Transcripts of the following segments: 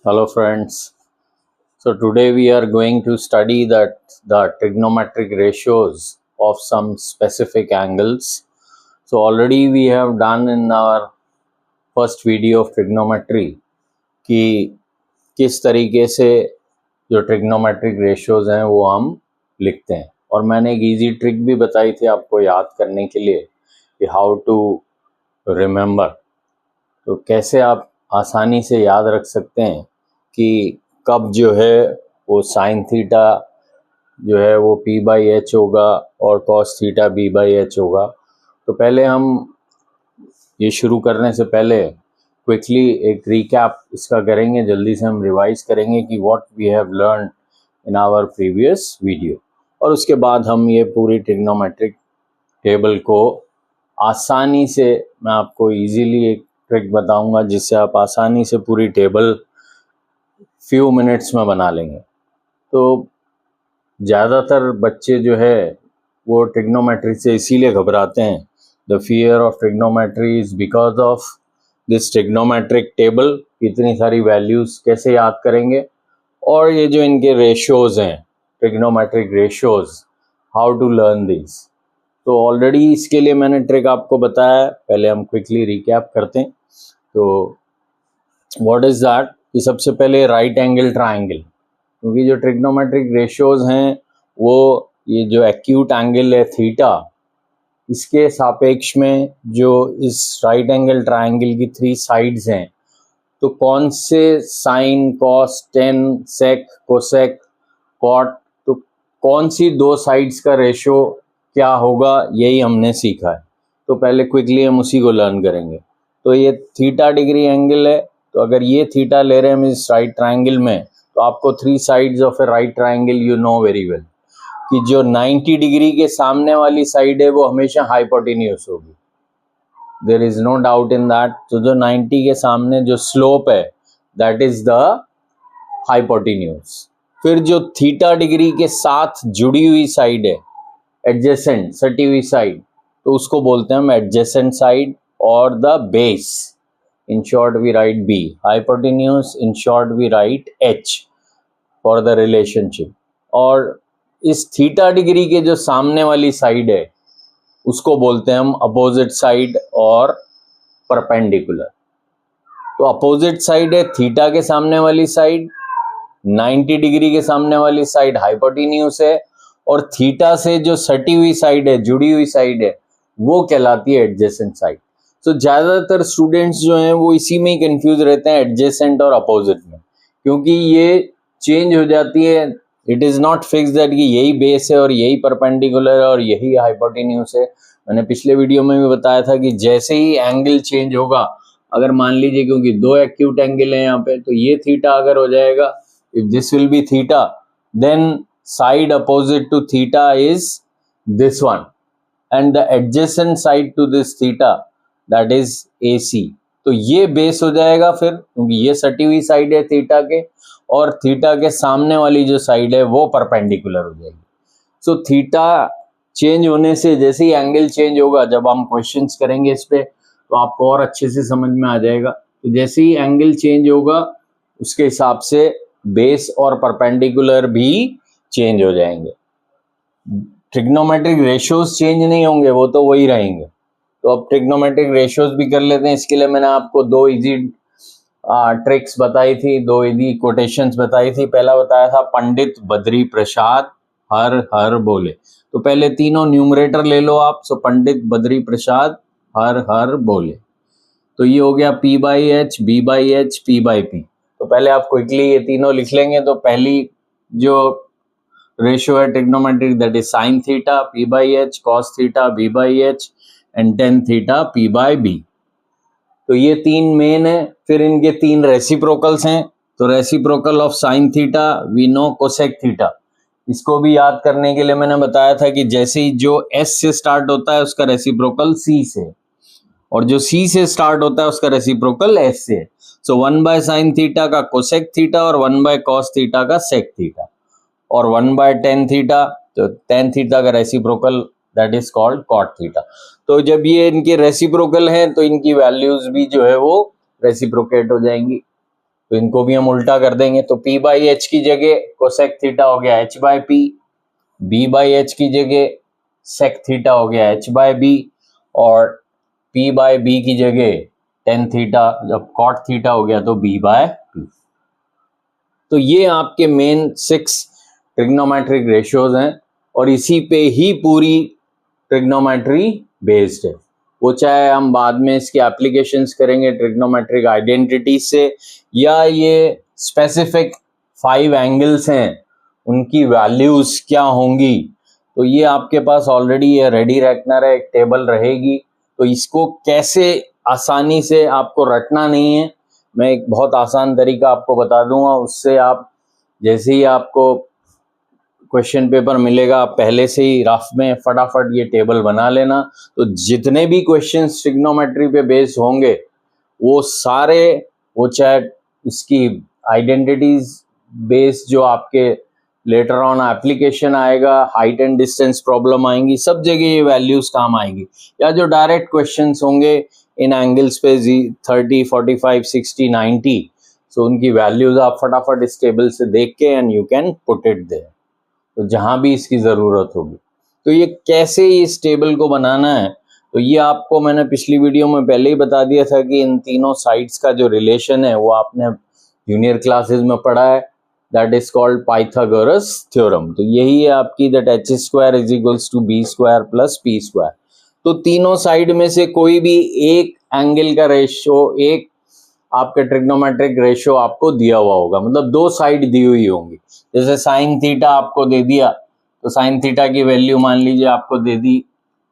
Hello friends. So today we are going to study the trigonometric ratios of some specific angles. So already we have done in our first video of trigonometry कि किस तरीके से जो trigonometric ratios हैं वो हम लिखते हैं, और मैंने एक easy trick भी बताई थी आपको याद करने के लिए कि how to remember, तो कैसे आप आसानी से याद रख सकते हैं कि कब जो है वो साइन थीटा जो है वो p बाई एच होगा और cos theta b by H होगा। तो पहले हम ये शुरू करने से पहले क्विकली एक रिकैप इसका करेंगे, जल्दी से हम रिवाइज करेंगे कि what we have learn in our previous video, और उसके बाद हम ये पूरी ट्रिग्नोमेट्रिक टेबल को आसानी से, मैं आपको इजीली एक ट्रिक बताऊंगा जिससे आप आसानी से पूरी टेबल फ्यू मिनट्स में बना लेंगे। तो ज़्यादातर बच्चे जो है वो ट्रिग्नोमेट्री से इसीलिए घबराते हैं। The fear of trigonometry is because of this trigonometric table. इतनी सारी वैल्यूज़ कैसे याद करेंगे, और ये जो इनके रेशियोज़ हैं trigonometric ratios, how to learn this. तो ऑलरेडी इसके लिए मैंने ट्रिक आपको बताया है, पहले हम क्विकली रिकैप करते हैं। तो व्हाट इज़ दैट कि सबसे पहले राइट एंगल ट्राइंगल, क्योंकि जो ट्रिग्नोमेट्रिक रेशियोज हैं वो ये जो एक्यूट एंगल है थीटा, इसके सापेक्ष में जो इस राइट एंगल ट्राइंगल की 3 साइड्स हैं, तो कौन से साइन, कॉस, टेन, सेक, कोसेक, कॉट, तो कौन सी 2 साइड्स का रेशियो क्या होगा, यही हमने सीखा है। तो पहले क्विकली हम उसी को लर्न करेंगे। तो ये थीटा डिग्री एंगल है, तो अगर ये थीटा ले रहे हैं हम इस राइट ट्राइंगल में, तो आपको 3 sides of A right triangle you know very well कि जो 90 डिग्री के सामने वाली साइड है वो हमेशा हाइपोटेन्यूस होगी, there is no doubt in that. तो जो 90 के सामने जो स्लोप है दैट इज द हाइपोटेन्यूस। फिर जो थीटा डिग्री के साथ जुड़ी हुई साइड है, एडजेसेंट, सटी हुई साइड, तो उसको बोलते हैं हम एडजेसेंट साइड और the base. In short we write B. Hypotenuse, in short we write H for the relationship. और इस थीटा डिग्री के जो सामने वाली साइड है उसको बोलते हैं हम अपोजिट साइड और परपेंडिकुलर। तो अपोजिट साइड है थीटा के सामने वाली साइड, 90 डिग्री के सामने वाली साइड हाइपोटेन्यूस है, और थीटा से जो सटी हुई साइड है, जुड़ी हुई साइड है, वो कहलाती है एडजेसेंट साइड। तो ज़्यादातर स्टूडेंट्स जो हैं वो इसी में ही कंफ्यूज रहते हैं, एडजेसेंट और अपोजिट में, क्योंकि ये चेंज हो जाती है। It is not fix that कि यही बेस है और यही परपेंडिकुलर है और यही हाइपोटेन्यूस है। मैंने पिछले वीडियो में भी बताया था कि जैसे ही एंगल चेंज होगा, अगर मान लीजिए क्योंकि 2 एक्यूट एंगल है यहाँ पे, तो ये थीटा अगर हो जाएगा, if this will be theta, then side opposite to theta is this one, and the adjacent side to this theta that is AC। तो ये बेस हो जाएगा फिर, क्योंकि ये सटी हुई साइड है थीटा के, और थीटा के सामने वाली जो साइड है वो परपेंडिकुलर हो जाएगी। सो थीटा चेंज होने से जैसे ही एंगल चेंज होगा, जब हम क्वेश्चंस करेंगे इस पे तो आपको और अच्छे से समझ में आ जाएगा। तो जैसे ही एंगल चेंज होगा उसके हिसाब से बेस और परपेंडिकुलर भी चेंज हो जाएंगे। ट्रिग्नोमेट्रिक रेशियोज चेंज नहीं होंगे, वो तो वही रहेंगे। तो अब ट्रिग्नोमेट्रिक रेशियोज भी कर लेते हैं। इसके लिए मैंने आपको 2 इजी ट्रिक्स बताई थी, 2 इजी कोटेशंस बताई थी। पहला बताया था पंडित बद्री प्रसाद हर हर बोले। तो पहले तीनों न्यूमरेटर ले लो आप। सो पंडित बद्री प्रसाद हर हर बोले, तो ये हो गया P by H, B by H, P by P। तो पहले आप क्विकली ये तीनों लिख लेंगे। तो पहली जो रेशियो है trigonometric that is sine theta P by H, cos theta B by H, and tan theta P by B। तो ये 3 मेन है। फिर इनके 3 रेसिप्रोकल्स हैं। तो reciprocal of sine theta we know cosec theta. इसको भी याद करने के लिए मैंने बताया था कि जैसे ही जो S से स्टार्ट होता है उसका रेसिप्रोकल C से, और जो C से स्टार्ट होता है उसका रेसिप्रोकल S से। सो 1 बाय साइन थीटा का कोसेक थीटा और 1 बाय कॉस थीटा का सेक थीटा, और 1 बाय टेन थीटा, तो टेन थीटा का reciprocal that is called cot theta. तो जब ये इनके रेसिप्रोकल हैं तो इनकी वैल्यूज भी जो है वो रेसिप्रोकेट हो जाएंगी। तो इनको भी हम उल्टा कर देंगे। तो p बाई एच की जगह कोसेक थीटा हो गया h by P, b by H की जगह सेक थीटा हो गया h बाय बी, और p बाय बी की जगह टेन थीटा, जब कॉट थीटा हो गया तो b बाय पी। तो ये आपके मेन 6 ट्रिग्नोमेट्रिक रेशियोज हैं और इसी पे ही पूरी ट्रिग्नोमेट्री बेस्ड है। वो चाहे हम बाद में इसकी एप्लीकेशंस करेंगे ट्रिग्नोमेट्रिक आइडेंटिटी से, या ये स्पेसिफिक 5 एंगल्स हैं उनकी वैल्यूज क्या होंगी, तो ये आपके पास ऑलरेडी ये रेडी रखना है, एक टेबल रहेगी। तो इसको कैसे आसानी से आपको रटना नहीं है, मैं एक बहुत आसान तरीका आपको बता दूंगा, उससे आप जैसे ही आपको क्वेश्चन पेपर मिलेगा आप पहले से ही रफ में फटाफट ये टेबल बना लेना। तो जितने भी क्वेश्चंस ट्रिग्नोमेट्री पे बेस होंगे वो सारे, वो चाहे इसकी आइडेंटिटीज बेस जो आपके लेटर ऑन एप्लीकेशन आएगा, हाइट एंड डिस्टेंस प्रॉब्लम आएंगी, सब जगह ये वैल्यूज काम आएगी, या जो डायरेक्ट क्वेश्चंस होंगे इन एंगल्स पे 30, 45, 60, 90, सो उनकी वैल्यूज आप फटाफट इस टेबल से देख के and you can put it there, तो जहां भी इसकी जरूरत होगी। तो ये कैसे इस टेबल को बनाना है, तो ये आपको मैंने पिछली वीडियो में पहले ही बता दिया था कि इन तीनों साइड्स का जो रिलेशन है वो आपने जूनियर क्लासेस में पढ़ा है, that is called Pythagoras theorem. तो यही है आपकी that H square is equals to B square plus P square. तो तीनों साइड में से कोई भी एक एंगल का रेशियो, एक आपके ट्रिग्नोमेट्रिक रेशियो आपको दिया हुआ होगा, मतलब दो साइड दी हुई होंगी। जैसे साइन थीटा आपको दे दिया, तो साइन थीटा की वैल्यू मान लीजिए आपको दे दी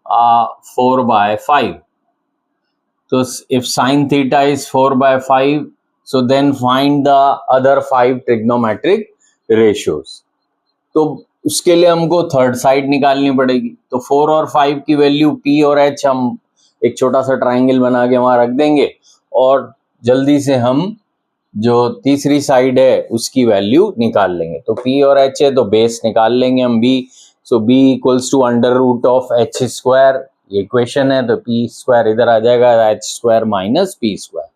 4/5। तो if sign theta is 4/5, so then find the other 5 trigonometric ratios। तो उसके लिए हमको थर्ड साइड निकालनी पड़ेगी। तो 4 और 5 की वैल्यू p और h हम एक छोटा सा ट्राइंगल बना के वहां रख देंगे, और जल्दी से हम जो तीसरी साइड है उसकी वैल्यू निकाल लेंगे। तो p और h है तो बेस निकाल लेंगे हम b। So b equals to under root of h square, ये इक्वेशन है, तो p स्क्वायर इधर आ जाएगा, h square minus p square.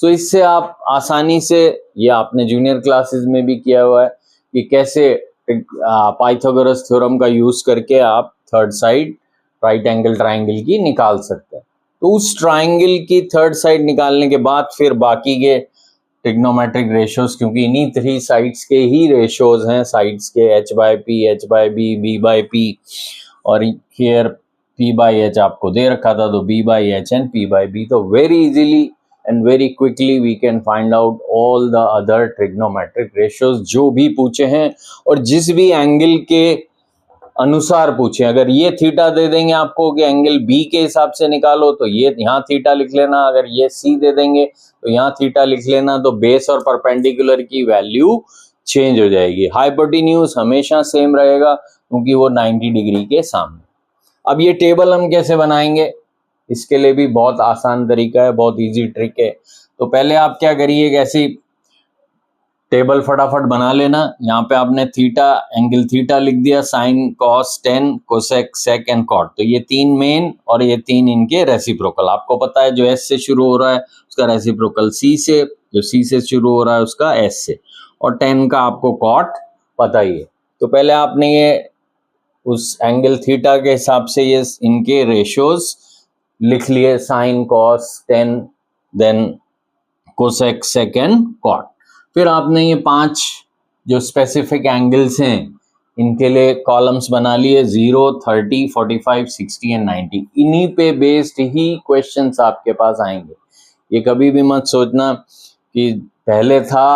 So इससे आप आसानी से, ये आपने जूनियर क्लासेस में भी किया हुआ है कि कैसे पाइथागोरस थ्योरम का यूज करके आप third side right angle triangle की निकाल सकते हैं। तो उस ट्राइंगल की थर्ड साइड निकालने के बाद फिर बाकी के ट्रिग्नोमेट्रिक रेशियोज, क्योंकि इन्हीं 3 साइड्स के ही रेशियोज हैं, साइड्स के h by P, h by B, b by P, और हियर p बाय h आपको दे रखा था, तो b by h and p by b। तो very easily and very quickly we can find out all the other trigonometric ratios जो भी पूछे हैं और जिस भी एंगल के अनुसार पूछे। अगर ये थीटा दे देंगे आपको कि एंगल बी के हिसाब से निकालो, तो ये यहाँ थीटा लिख लेना। अगर ये सी दे देंगे तो यहाँ थीटा लिख लेना। तो बेस और परपेंडिकुलर की वैल्यू चेंज हो जाएगी। हाइपोटेन्यूज हमेशा सेम रहेगा क्योंकि वो 90 डिग्री के सामने। अब ये टेबल हम कैसे बनाएंगे, इसके लिए भी बहुत आसान तरीका है, बहुत इजी ट्रिक है। तो पहले आप क्या करिए, ऐसी टेबल फटाफट बना लेना। यहाँ पे आपने थीटा, एंगल थीटा लिख दिया, sine, cos, tan, cosec, sec and cot. तो ये 3 मेन और ये 3 इनके रेसिप्रोकल। आपको पता है जो एस से शुरू हो रहा है उसका रेसिप्रोकल सी से, जो सी से शुरू हो रहा है उसका एस से, और 10 का आपको कॉट पता ही है। तो पहले आपने ये उस एंगल थीटा के हिसाब से ये इनके रेशियोज लिख लिए, sine, cos, tan, then cosec, sec and cot. फिर आपने ये 5 जो स्पेसिफिक एंगल्स हैं इनके लिए कॉलम्स बना लिए, 0, 30, 45, 60 एंड 90। इन्हीं पे बेस्ड ही क्वेश्चंस आपके पास आएंगे। ये कभी भी मत सोचना कि पहले था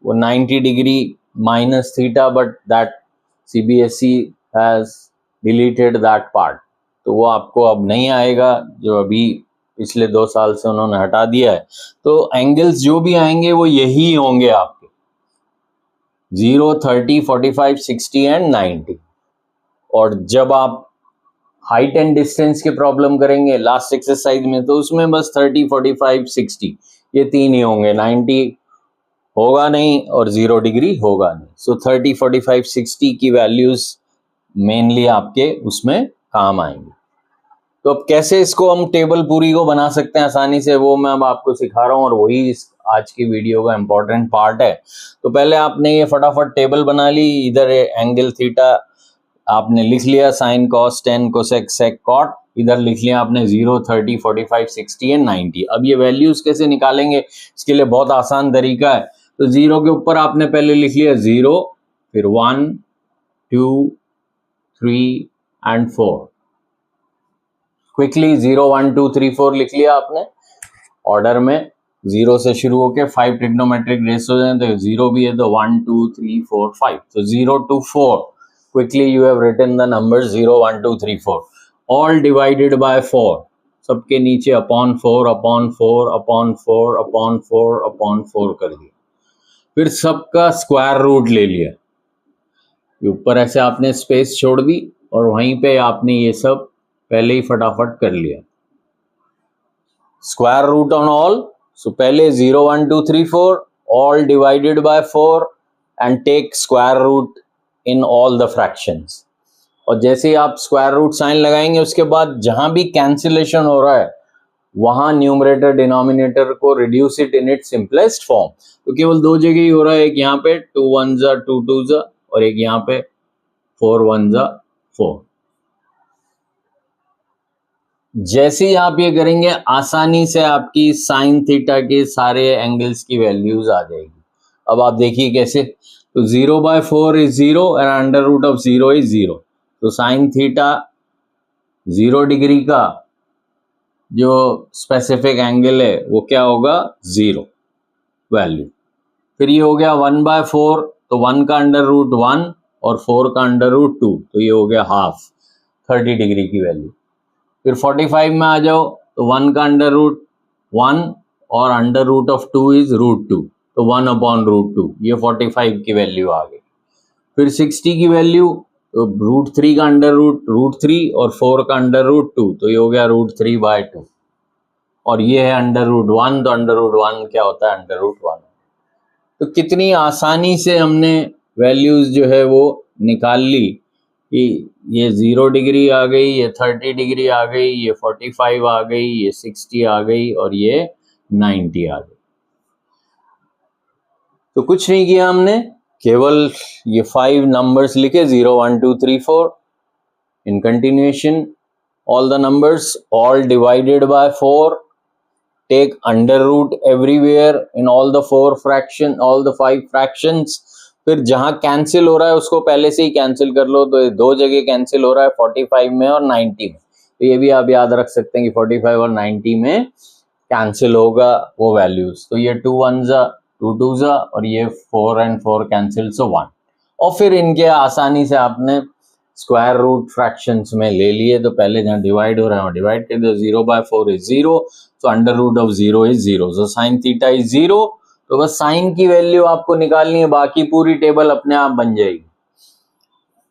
वो 90 degree minus theta, but that CBSE has deleted that part, तो वो आपको अब नहीं आएगा, जो अभी पिछले 2 साल से उन्होंने हटा दिया है। तो एंगल्स जो भी आएंगे वो यही होंगे आपके, 0, 30, 45, 60 एंड 90। और जब आप हाइट एंड डिस्टेंस की प्रॉब्लम करेंगे लास्ट एक्सरसाइज में, तो उसमें बस 30, 45, 60 ये 3 ही होंगे, 90 होगा नहीं और 0 डिग्री होगा नहीं। सो 30, 45, 60 की वैल्यूज मेनली आपके उसमें काम आएंगे। तो अब कैसे इसको हम टेबल पूरी को बना सकते हैं आसानी से, वो मैं अब आपको सिखा रहा हूँ, और वही आज की वीडियो का इम्पोर्टेंट पार्ट है। तो पहले आपने ये फटाफट टेबल बना ली, इधर एंगल थीटा आपने लिख लिया, sine cos tan cosec sec cot, इधर लिख लिया आपने 0, 30, 45, 60 एंड 90। अब ये वैल्यूज कैसे निकालेंगे, इसके लिए बहुत आसान तरीका है। तो 0 के ऊपर आपने पहले लिख लिया 0, फिर 1, 2, 3 एंड 4। क्विकली 0, 1, 2, 3, 4 लिख लिया आपने ऑर्डर में, 0 से शुरू होके 5 ट्रिग्नोमेट्रिक रेशियोज हैं, तो 0 भी है तो 1, 2, 3, 4, 5। तो 0 to 4 quickly you have written the numbers 0, 1, 2, 3, 4 all divided by 4, सबके नीचे upon 4 upon 4 upon 4 upon 4 upon 4 कर दिया। फिर सबका स्क्वायर रूट ले लिया, ऊपर ऐसे आपने स्पेस छोड़ दी और वहीं पे आपने ये सब पहले ही फटाफट कर लिया। स्क्वायर रूट ऑन ऑल, सो पहले 0, 1, 2, 3, 4 all divided by 4 and take square root in all the fractions। और जैसे ही आप स्क्वायर रूट साइन लगाएंगे उसके बाद जहां भी कैंसिलेशन हो रहा है वहां न्यूमरेटर डिनोमिनेटर को reduce it in its simplest form. तो केवल दो जगह ही हो रहा है, एक यहाँ पे 2 1 2 2 और एक यहाँ पे 4 1 4। जैसे ही आप ये करेंगे आसानी से आपकी साइन थीटा के सारे एंगल्स की वैल्यूज आ जाएगी। अब आप देखिए कैसे, तो 0/4 is 0 and under root of 0 is 0। तो साइन थीटा 0 डिग्री का जो स्पेसिफिक एंगल है वो क्या होगा, 0 वैल्यू। फिर ये हो गया 1/4, तो 1 का अंडर रूट 1 और 4 का अंडर रूट 2, तो ये हो गया हाफ, 30 डिग्री की वैल्यू। फिर 45 में आ जाओ, तो 1 का अंडर रूट 1 और under root of 2 is root 2, तो 1/√2, ये 45 की वैल्यू आ गई। फिर 60 की वैल्यू, तो √3 का अंडर रूट 3 और 4 का अंडर रूट 2, तो ये हो गया √3/2 और ये है अंडर रूट 1, तो अंडर रूट 1 क्या होता है, अंडर रूट 1। तो कितनी आसानी से हमने वैल्यूज जो है वो निकाल ली कि ये 0 डिग्री आ गई, ये 30 डिग्री आ गई, ये 45 आ गई, ये 60 आ गई और ये 90 आ गई। तो कुछ नहीं किया हमने, केवल ये 5 नंबर्स लिखे 0, 1, 2, 3, 4 in continuation, all the numbers all divided by 4, take under root everywhere in all the 4 fraction, all the 5 fractions. फिर जहां कैंसिल हो रहा है उसको पहले से ही कैंसिल कर लो, तो ये दो जगह कैंसिल हो रहा है, 45 में और 90 में। तो ये भी आप याद रख सकते हैं कि 45 और 90 में कैंसिल होगा वो वैल्यूज। तो ये 2 1 2 2 और ये 4 and 4 कैंसिल, सो 1। और फिर इनके आसानी से आपने स्क्वायर रूट फ्रैक्शंस में ले लिए, तो पहले जहाँ डिवाइड हो रहा है डिवाइड कर दो, 0/4 इज 0, तो under root of 0 is 0, so sine theta is 0। तो बस साइन की वैल्यू आपको निकालनी है, बाकी पूरी टेबल अपने आप बन जाएगी।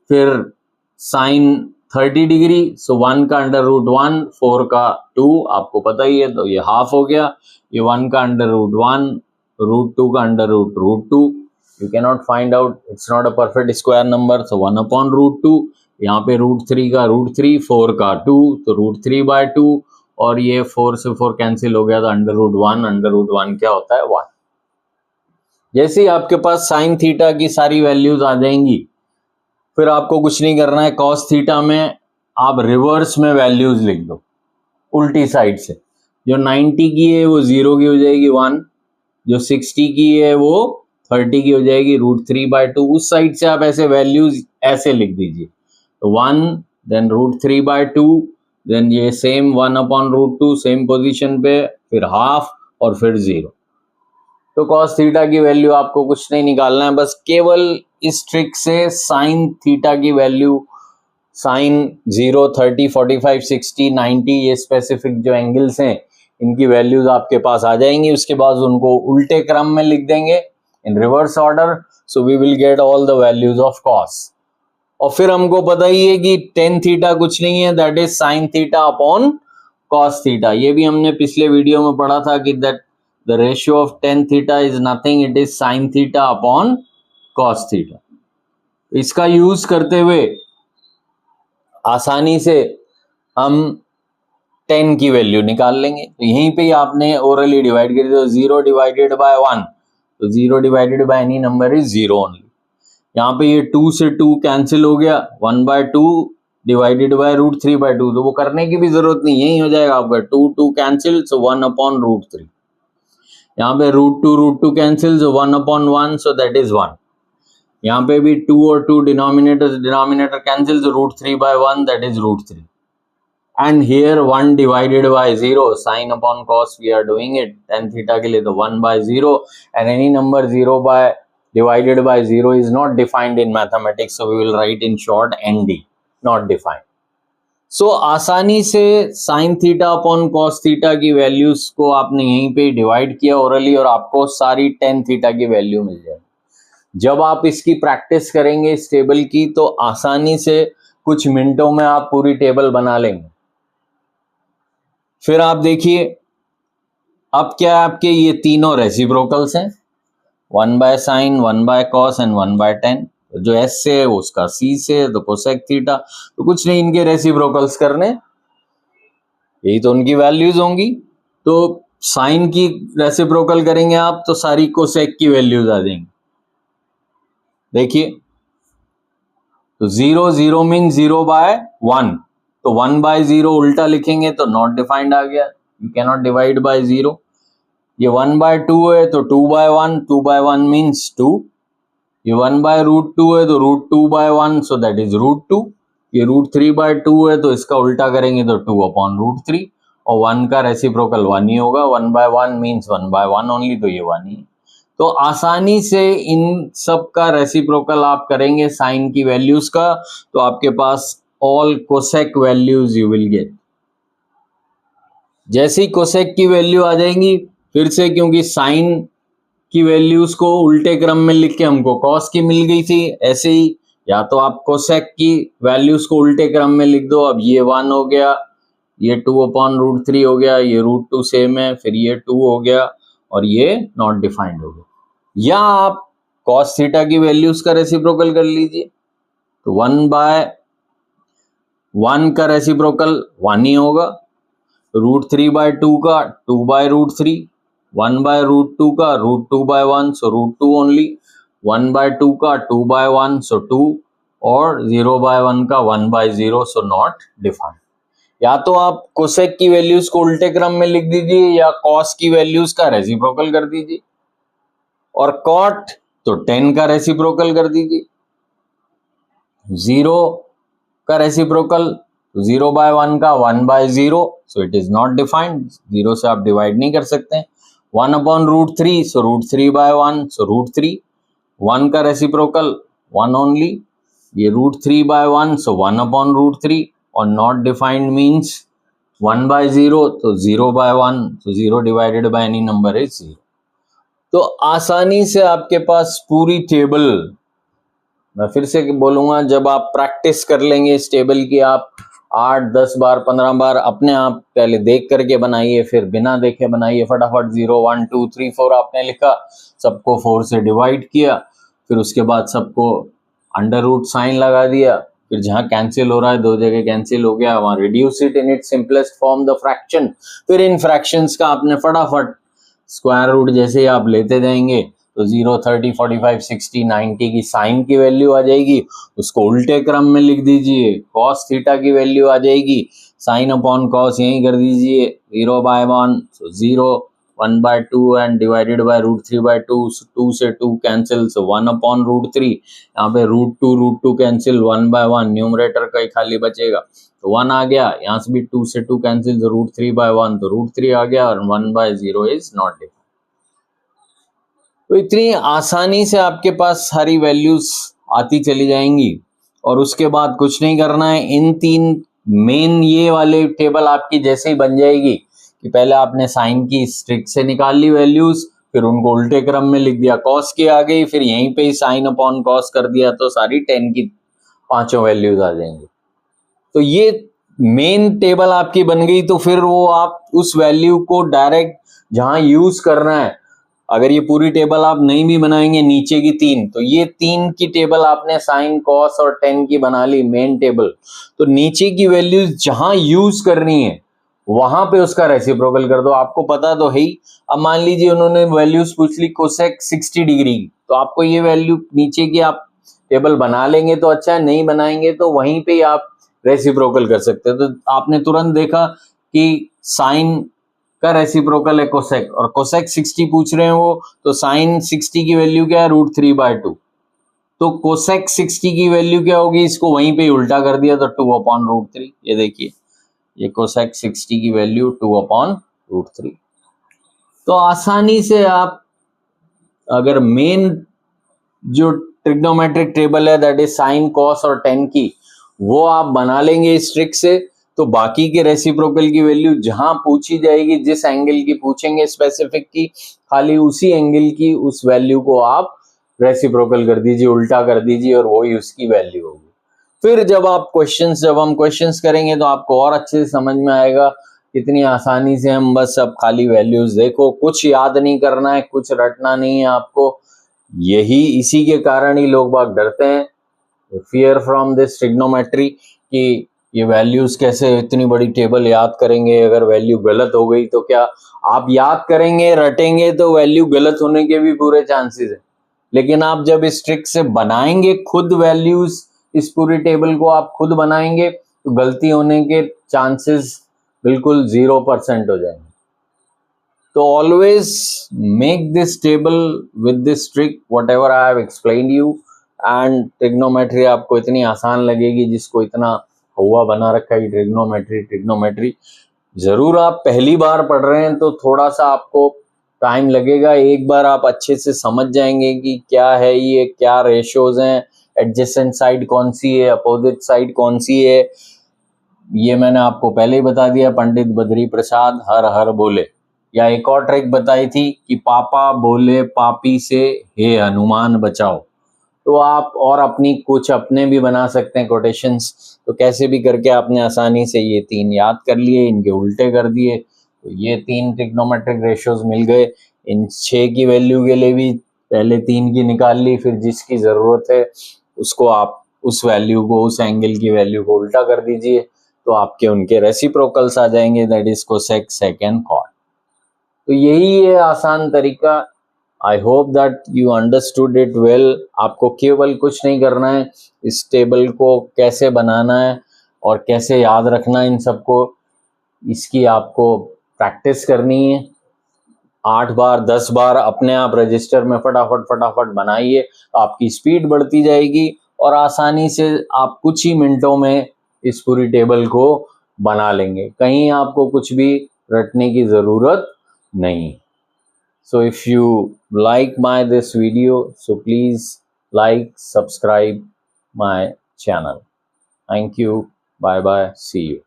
फिर साइन 30 डिग्री, सो 1 का अंडर रूट 1, 4 का 2 आपको पता ही है, तो ये हाफ हो गया। ये 1 का अंडर रूट 1, रूट 2 का under root 2, you can not find out, it's not a perfect square number, so 1/√2। यहाँ पे √3 का √3, 4 का 2, तो √3/2 और ये 4 से 4 कैंसिल हो गया, तो अंडर रूट 1 क्या होता है, 1। जैसे ही आपके पास साइन थीटा की सारी वैल्यूज आ जाएंगी, फिर आपको कुछ नहीं करना है, कॉस थीटा में आप रिवर्स में वैल्यूज लिख दो, उल्टी साइड से। जो 90 की है वो 0 की हो जाएगी 1, जो 60 की है वो 30 की हो जाएगी √3/2। उस साइड से आप ऐसे वैल्यूज ऐसे लिख दीजिए, तो 1 देन √3/2, देन ये सेम 1/√2 सेम पोजीशन पे, फिर हाफ और फिर 0। तो कॉस थीटा की वैल्यू आपको कुछ नहीं निकालना है, बस केवल इस ट्रिक से साइन थीटा की वैल्यू, साइन 0, 30, 45, 60, 90 ये स्पेसिफिक जो एंगल्स हैं इनकी वैल्यूज आपके पास आ जाएंगी। उसके बाद उनको उल्टे क्रम में लिख देंगे in reverse order, so we will get all the values of cos. और फिर हमको पता ही है कि टेन थीटा कुछ नहीं है, that is sine theta upon cos theta. ये भी हमने पिछले वीडियो में पढ़ा था कि that the ratio of tan theta is nothing, it is sin theta upon cos theta। इसका यूज करते हुए आसानी से हम 10 की वैल्यू निकाल लेंगे। तो यहीं पे ही आपने ओरली डिवाइड कर दिया, 0 डिवाइडेड बाय 1, तो 0 divided by any number is 0 only. यहाँ पे ये 2 से 2 कैंसिल हो गया, 1/2 डिवाइडेड बाय √3/2, तो वो करने की भी जरूरत नहीं, यही हो जाएगा आपका 2 2 कैंसिल, सो 1/√3। यहाँ पे √2 cancel, so 1/1, so that is 1। यहाँ पे भी 2 और 2 denominator cancel, so √3/1, that is √3। and here 1 divided by 0, sin upon cos we are doing it, tan theta के लिए तो 1/0, and any number 0 by divided by 0 is not defined in mathematics, so we will write in short ND, not defined. So आसानी से sin theta upon cos theta की values को आपने यहीं पे डिवाइड किया ओरली, और आपको सारी tan theta की वैल्यू मिल जाएगी। जब आप इसकी प्रैक्टिस करेंगे इस टेबल की, तो आसानी से कुछ मिनटों में आप पूरी टेबल बना लेंगे। फिर आप देखिए, अब क्या आपके ये तीनों रेसिप्रोकल्स हैं, 1/sin, 1/cos एंड 1/tan। जो s से है वो उसका c से, तो कोसेक थीटा, तो कुछ नहीं, इनके रेसिप्रोकल्स करने, यही तो उनकी वैल्यूज होंगी। तो साइन की रेसिप्रोकल करेंगे आप, तो सारी कोसेक की वैल्यूज आ जाएंगी। देखिए, तो 0 0 मीन 0/1, तो 1/0 उल्टा लिखेंगे तो नॉट डिफाइंड आ गया, यू कैनॉट डिवाइड बाय 0। ये 1/2 है तो 2/1, 2/1 मीन्स 2। ये 1/√2 है तो √2/1, सो दैट इज √2। ये √3/2 है तो इसका उल्टा करेंगे तो 2/√3, और 1 का रेसिप्रोकल 1 ही होगा, 1/1 मीन्स 1/1 ओनली, तो ये 1 ही। तो आसानी से इन सब का रेसिप्रोकल आप करेंगे साइन की वैल्यूज का, तो आपके पास all cosec values you will get. जैसे ही कोसेक की वैल्यू आ जाएंगी, फिर से क्योंकि साइन की वैल्यूज को उल्टे क्रम में लिख के हमको कॉस की मिल गई थी, ऐसे ही या तो आप कोसेक की वैल्यूज को उल्टे क्रम में लिख दो। अब ये 1 हो गया, ये 2/√3 हो गया, ये √2 सेम है, फिर ये 2 हो गया, और ये नॉट डिफाइंड हो गया। या आप कॉस थीटा की वैल्यूज का रेसिप्रोकल कर लीजिए, तो 1/1 का रेसिप्रोकल 1 ही होगा, √3/2 का 2/√3, 1/√2 का √2/1, सो √2 ओनली, 1/2 का 2/1, सो 2, और 0/1 का 1/0, सो नॉट डिफाइंड। या तो आप कोसेक की वैल्यूज को उल्टे क्रम में लिख दीजिए, या कॉस की वैल्यूज का रेसिप्रोकल कर दीजिए, और कॉट तो 10 का रेसिप्रोकल कर दीजिए। 0 का रेसिप्रोकल 0/1 का 1/0, so it is not defined, 0 से आप डिवाइड नहीं कर सकते। 1/√3, सो √3/1, सो √3, 1 का रेसिप्रोकल 1 ओनली, ये √3/1, सो 1/√3, और नॉट डिफाइंड मीन्स 1/0, तो 0/1, so 0 divided by any number is 0। तो आसानी से आपके पास पूरी टेबल, मैं फिर से बोलूंगा, जब आप प्रैक्टिस कर लेंगे इस टेबल की, आप 8 10 बार 15 बार अपने आप पहले देख करके बनाइए, फिर बिना देखे बनाइए, फटाफट 0 1 2 3 4 आपने लिखा, सबको 4 से डिवाइड किया, फिर उसके बाद सबको अंडर रूट साइन लगा दिया, फिर जहां कैंसिल हो रहा है 2 जगह कैंसिल हो गया, वहां reduce it in it simplest form the fraction. फिर इन फ्रैक्शंस का आपने फटाफट स्क्वायर रूट जैसे ही आप लेते जाएंगे, तो 0 30 45 60 90 की साइन की वैल्यू आ जाएगी, उसको उल्टे क्रम में लिख दीजिए। कॉस थीटा की वैल्यू आ जाएगी, साइन अपॉन कॉस यहीं कर दीजिए, 0/1, सो 0, 1/2 एंड डिवाइडेड बाय √3/2, 2 से 2 कैंसिल, सो 1/√3, यहाँ पे √2 कैंसिल, 1/1 न्यूमरेटर का ही खाली बचेगा, तो 1 आ गया, यहाँ से भी 2 से 2 कैंसिल, तो √3/1, तो √3 आ गया, और 1/0 इज नॉट डिफाइंड। तो इतनी आसानी से आपके पास सारी वैल्यूज आती चली जाएंगी, और उसके बाद कुछ नहीं करना है। इन 3 मेन ये वाले टेबल आपकी जैसे ही बन जाएगी कि पहले आपने साइन की स्ट्रिक से निकाल ली वैल्यूज, फिर उनको उल्टे क्रम में लिख दिया, कॉस की आ गई, फिर यहीं पे ही साइन अपॉन कॉस कर दिया, तो सारी 10 की 5 वैल्यूज आ जाएंगी। तो ये मेन टेबल आपकी बन गई, तो फिर वो आप उस वैल्यू को डायरेक्ट जहां यूज करना है, अगर ये पूरी टेबल आप नहीं भी बनाएंगे नीचे की 3, तो ये 3 की टेबल आपने साइन कॉस और 10 की बना ली मेन टेबल, तो नीचे की वैल्यूज जहां यूज करनी है वहां पे उसका रेसिप्रोकल कर दो, आपको पता तो है ही। अब मान लीजिए उन्होंने वैल्यूज पूछ ली कोसेक 60 डिग्री, तो आपको ये वैल्यू नीचे की आप टेबल बना लेंगे तो अच्छा है, नहीं बनाएंगे तो वहीं पे आप रेसिप्रोकल कर सकते हैं। तो आपने तुरंत देखा कि साइन का रेसिप्रोकल है कोसेक, और कोसेक 60 पूछ रहे हैं वो, तो साइन 60 की वैल्यू क्या है, √3/2। तो कोसेक 60 की वैल्यू क्या होगी, इसको वहीं पे उल्टा कर दिया तो 2/√3। ये देखिए, ये कोसेक 60 की वैल्यू 2/√3। तो आसानी से आप अगर मेन जो ट्रिग्नोमेट्रिक टेबल है दैट इज साइन कॉस और टेन की, वो आप बना लेंगे इस ट्रिक से, तो बाकी के रेसिप्रोकल की वैल्यू जहां पूछी जाएगी, जिस एंगल की पूछेंगे स्पेसिफिक की, खाली उसी एंगल की उस वैल्यू को आप रेसिप्रोकल कर दीजिए, उल्टा कर दीजिए, और वही उसकी वैल्यू होगी। फिर जब हम क्वेश्चंस करेंगे तो आपको और अच्छे से समझ में आएगा कितनी आसानी से हम बस अब खाली वैल्यूज देखो, कुछ याद नहीं करना है, कुछ रटना नहीं है आपको। यही इसी के कारण ही लोग बाग डरते हैं, फियर फ्रॉम दिस ट्रिग्नोमेट्री, कि ये वैल्यूज कैसे इतनी बड़ी टेबल याद करेंगे, अगर वैल्यू गलत हो गई तो क्या। आप याद करेंगे रटेंगे तो वैल्यू गलत होने के भी पूरे चांसेस है, लेकिन आप जब इस ट्रिक से बनाएंगे खुद वैल्यूज, इस पूरी टेबल को आप खुद बनाएंगे, तो गलती होने के चांसेस बिल्कुल 0% हो जाएंगे। तो always make this table with this trick what ever I have explained you, and trigonometry आपको इतनी आसान लगेगी, जिसको इतना हुआ बना रखा है ट्रिग्नोमेट्री। जरूर आप पहली बार पढ़ रहे हैं तो थोड़ा सा आपको टाइम लगेगा, एक बार आप अच्छे से समझ जाएंगे कि क्या है ये, क्या रेशियोज हैं, एडजेसेंट साइड कौन सी है, अपोजिट साइड कौन सी है। ये मैंने आपको पहले ही बता दिया, पंडित बद्री प्रसाद हर हर बोले। या एक और ट्रिक बताई थी कि पापा बोले पापी से हे हनुमान बचाओ। तो आप और अपनी कुछ अपने भी बना सकते हैं कोटेशंस। तो कैसे भी करके आपने आसानी से ये 3 याद कर लिए, इनके उल्टे कर दिए, तो ये 3 ट्रिग्नोमेट्रिक रेशियोज मिल गए। इन 6 की वैल्यू के लिए भी पहले 3 की निकाल ली, फिर जिसकी जरूरत है उसको आप उस वैल्यू को, उस एंगल की वैल्यू को उल्टा कर दीजिए, तो आपके उनके रेसिप्रोकल्स आ जाएंगे, that is cosec, sec and cot. तो यही है आसान तरीका। I hope that you understood it well. आपको केवल कुछ नहीं करना है, इस टेबल को कैसे बनाना है और कैसे याद रखना है इन सबको, इसकी आपको प्रैक्टिस करनी है। 8 बार 10 बार अपने आप रजिस्टर में फटाफट बनाइए, आपकी स्पीड बढ़ती जाएगी और आसानी से आप कुछ ही मिनटों में इस पूरी टेबल को बना लेंगे, कहीं आपको कुछ भी रटने की ज़रूरत नहीं। So if you like this video, so please like, subscribe my channel. Thank you. Bye bye. See you.